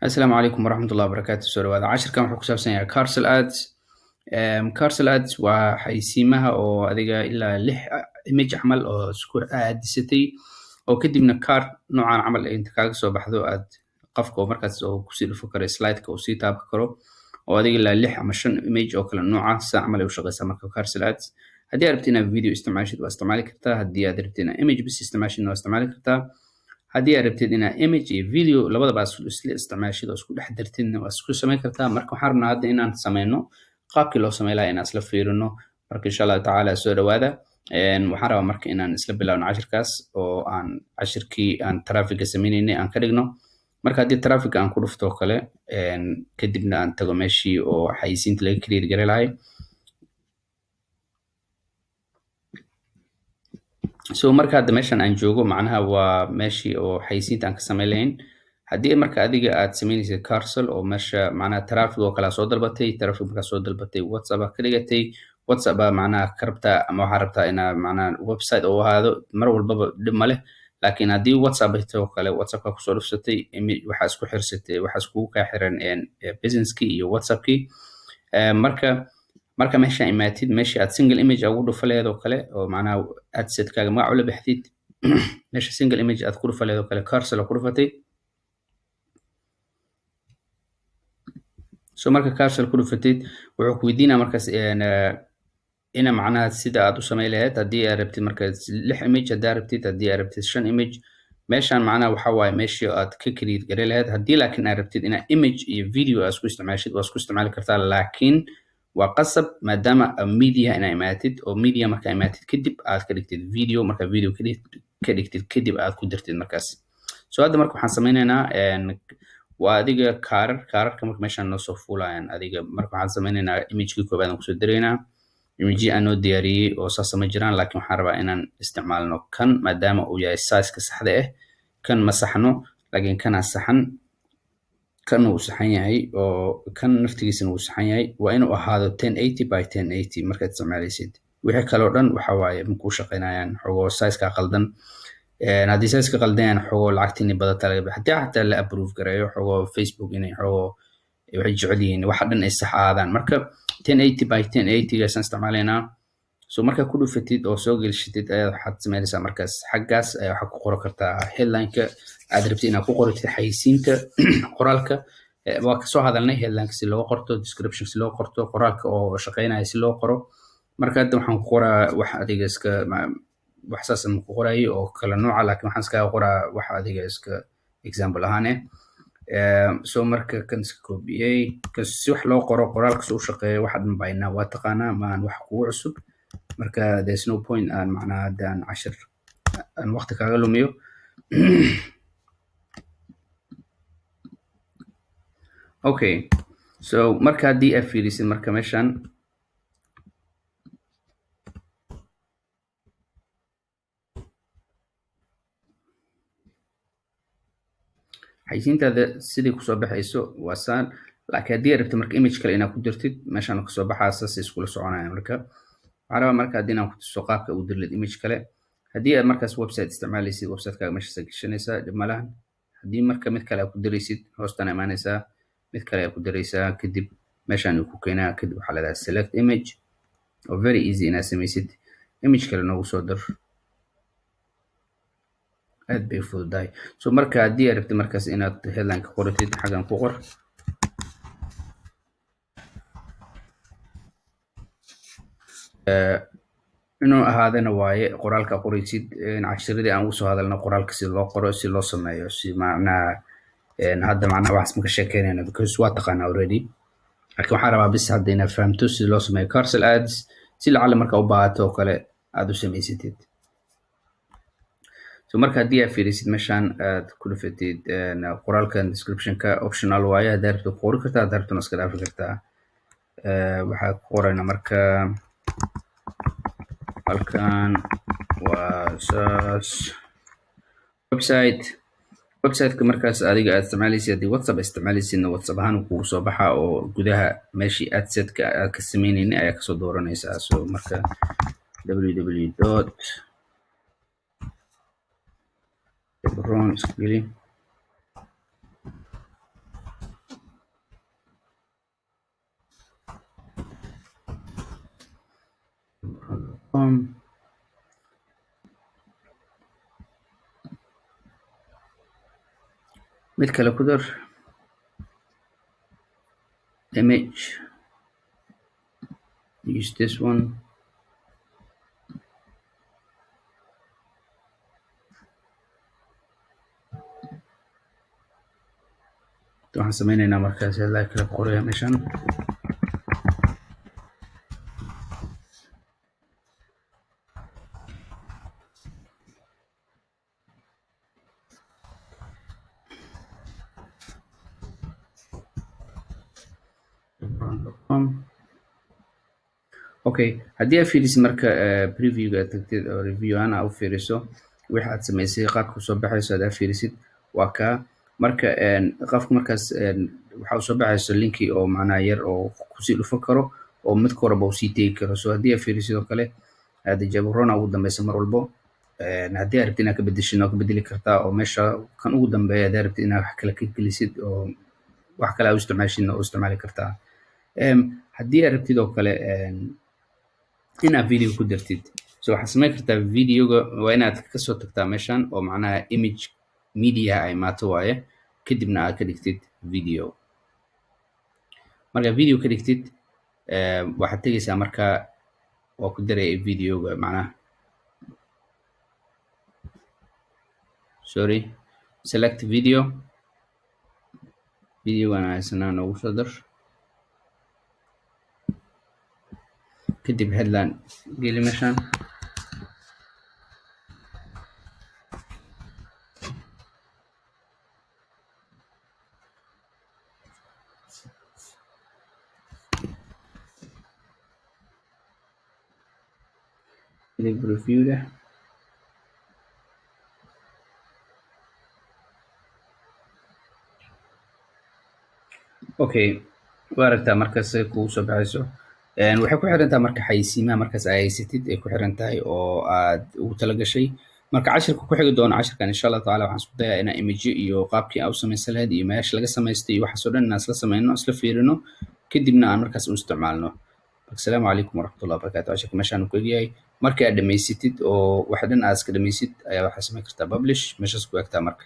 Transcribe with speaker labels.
Speaker 1: السلام عليكم ورحمة الله وبركاته. soo dhawaada cashirkan wuxuu ku saabsan yahay carousel ads. Carousel ads waa xayeysiimaha oo adiga ilaa 6 image camal oo isku aadisatay oo kadibna card noocan camal inta kaaga soo baxdo aad qofka oo markaas oo kusii dhufo karo slide-ka uu sii taaban karo oo adiga ilaa 6 ama 5 image oo kala nooca sida camal ay u shaqeysaa marka carousel ads. haddii aad rabtid inaad video isticmaashid waa isticmaali kartaa, haddii aad rabtid inaad image bis isticmaashidna waa isticmaali kartaa, haddii aad rabtid inaad image iyo video labadaba isla isticmaashid oo isku dhex dartidna waa isku samayn kartaa. marka waxaan rabnaa hadda inaan sameyno qaabkii loo sameyn lahaa inaan isla fiirino. marka insha allahu tacaala soo dhawaada. waxaan rabaa marka inaan isla bilaawno cashirkaas oo aan cashirkii aan traffiga sameynaynay aan ka dhigno. marka haddii traffiga aan ku dhufto oo kale kadibna aan tago meeshii oo xayeysiinta laga create gari lahay. so marka hadda meeshan aan joogo macnaha waa meeshii oo xayeysiinta aan ka sameyn lahayn. haddii marka adiga aad sameynaysid carousel oo meesha macnaha traffic oo kala soo dalbatay, traffic markaa soo dalbatay WhatsApp ka dhigatay, WhatsApp macnaha ka rabtaa ama waxaa rabtaa inaad macnaha website oo ahaado mar walbaba dhib ma leh. laakiin haddii WhatsApp oo kale WhatsApp ka kusoo dhufsatay waxaa isku xirsatay waxaa iskugu kaa xiran businesskii iyo WhatsApp-kii. marka meesha imaatid meesha aad single image ugu dhufa leedo kale oo macnaha adset kaaga magac ula baxdid meesha single image aad ku dhufa leedo kale carousel ku dhufatay. so marka carousel ku dhufatid wuxuu ku weydiinaa markaas ina macnaha sida aad u sameyn lahayd. haddii aad rabtid marka 6 image haddii aad rabtid 5 image meeshan macnaha waxa waaye meeshii aad ka create gari lahayd. haddii laakiin aad rabtid inaad image iyo video aad isku isticmaashid waa isku isticmaali kartaa, laakiin waa qasab maadaama media inaa imaatid oo media markaa imaatid kadib aad ka dhigtid video. marka video ka dhigtid kadib aad ku dirtid markaas. so hadda marka waxaan sameynaynaa waa adiga kaararka marka meeshaan noo soo fuulayaan adiga marka waxaan sameynaynaa imagekii koobaad aan kusoo diraynaa. image aan noo diyaariyey oo saas ma jiraan, laakiin waxaan rabaa inaan isticmaalno kan maadaama uu yahay size-ka saxda ah. kan ma saxno laakiin kanaa saxan, kan uu saxan yahay oo kan naftigiisana uu saxan yahay. waa inuu ahaado 1080 by 1080 markaad isticmaalaysid. wixii kale oo dhan waxa waaye makuu shaqeynayaan xogoo size-ka qaldan. haddii size-ka qaldan xogoo lacagtiini badata laga haddii xataa la approve gareeyo xogoo Facebook inay xogoo waxay jecel yihiin waxa dhan ay sax aadaan. marka 1080 by 1080 gaasaan isticmaalaynaa. so marka ku dhufatid oo soo gelishitid ayaad waxaad sameynaysaa markaas xaggaas ayaa waxaad ku qoran kartaa headline-ka aad rabtid inaad ku qoratid xayeysiinta qoraalka. waa kasoo hadalnay headline-ka si loo qorto, description si loo qorto, qoraalka oo shaqeynaya si loo qoro. marka hadda waxaan ku qoraa wax adiga iska wax saas aan ku qorayo oo kala nooca, laakiin waxaan iskaga qoraa wax adiga iska example ahaan so marka kan iska koobiyey si wax loo qoro qoraalka soo shaqeeyo waxa dhan baynaa waa taqaanaa maan wax kugu cusub. marka there's no point aan macnaha haddaan cashir aan waqti kaaga lumiyo. okay so marka haddii aad fiirisid marka meeshan xayeysiintaada sidii kusoo baxayso waa saan, laakiin haddii aad rabtid marka image kale inaad ku dirtid meeshaan kasoo baxaa saas iskula soconaya. marka waxaan rabaa marka haddii inaan ku tuso qaabka u dirlid image kale. haddii aad markaas website isticmaalaysid website-kaaga meeshaas gashanaysaa dhib ma lahan. haddii marka mid kale aad ku diraysid hoostaan imaanaysaa mid kale aad ku diraysaa kadib meeshaan uu ku keenaa kadib waxaa leedahay select image oo very easy inaad samaysid image kale noogu soo dir. aad bay fududahay. so marka haddii aad rabtid markaas inaad headline-ka qoratid xaggan ku qor inuu ahaadana waaye qoraalka qoraysid cashiradii aan ugu soo hadalno qoraalka si loo qoro si loo sameeyo si macnaha hadda macnaha waxaas ma ka sheekeynayno because waa taqaana already. laakiin waxaan rabaa bis hadda inaad fahamto si loo sameeyo carousel ads si lacala marka u baahato oo kale aad u samaysatid. so marka haddii aad fiirisid meeshaan aad ku dhufatid qoraalkan description-ka optional waaye. haddaad rabto ku qori kartaa, haddaad rabtona iska dhaafi kartaa. waxaa ku qorayna marka halkan waa saas website-ka markaas adiga aad isticmaalaysid. haddii WhatsApp isticmaalaysidna WhatsApp ahaan kugu soo baxa oo gudaha meeshii adset-ka aad ka sameynaynin ayaa kasoo dooranaysaa. so marka www mid kale ku dar image, use this one. waxaan sameyneynaa markaas headline kala qoraya meeshan. okay, haddii aad fiirisid marka previewga aad tagtid oo review ahaan aad u fiiriso wixii aad samaysay qaabka kusoo baxayso aad fiirisid waa kaa. marka qofka markaas waxaa usoo baxayso linki oo macnaha yar oo kusii dhufan karo oo midka horeba uu sii tegi karo. so haddii aad fiirisid oo kale hada jabrona ugu dambeysa mar walbo. haddii aad rabtid inaad ka bedeshid waa ka bedeli kartaa oo meesha kan ugu dambeeya haddii aad rabtid inaad wax kale ka gelisid oo wax kale aad u isticmaashidna oo isticmaali kartaa. haddii aad rabtid oo kale inaad video ku dartid, so waxaad samayn kartaa videoga waa inaad kasoo tagtaa meeshan oo macnaha image media ay imaato waaye, kadibna aad ka dhigtid video. markaa video ka dhigtid waxaad tegeysaa marka waa ku daraya videoga macnaha sorry select video, videogana haysanaa noogu soo dar, kadib headline geli meeshan. kadib review leh okay, waa aragtaa markaas kugu soo baxayso. waxay ku xiran tahay marka xayeysiimaha markaas aad haysatid ay ku xiran tahay oo aad ugu talagashay. marka cashirka ku xigi doono cashirkan insha allah tacaala waxaan isku dayaa inaan image iyo qaabkii aad u samaysan lahayd iyo meesha laga samaystay iyo waxaas oo dhan inaan isla sameyno isla fiirino kadibna aan markaas u isticmaalno. assalaamu calaykum waraxmatullahi wabarakaatu. cashirka meeshaan uu ku egyahay. markii aad dhamaysatid oo wax dhan aad iska dhamaysid ayaa waxaad samayn kartaa publish, meeshaas ku egtaa marka.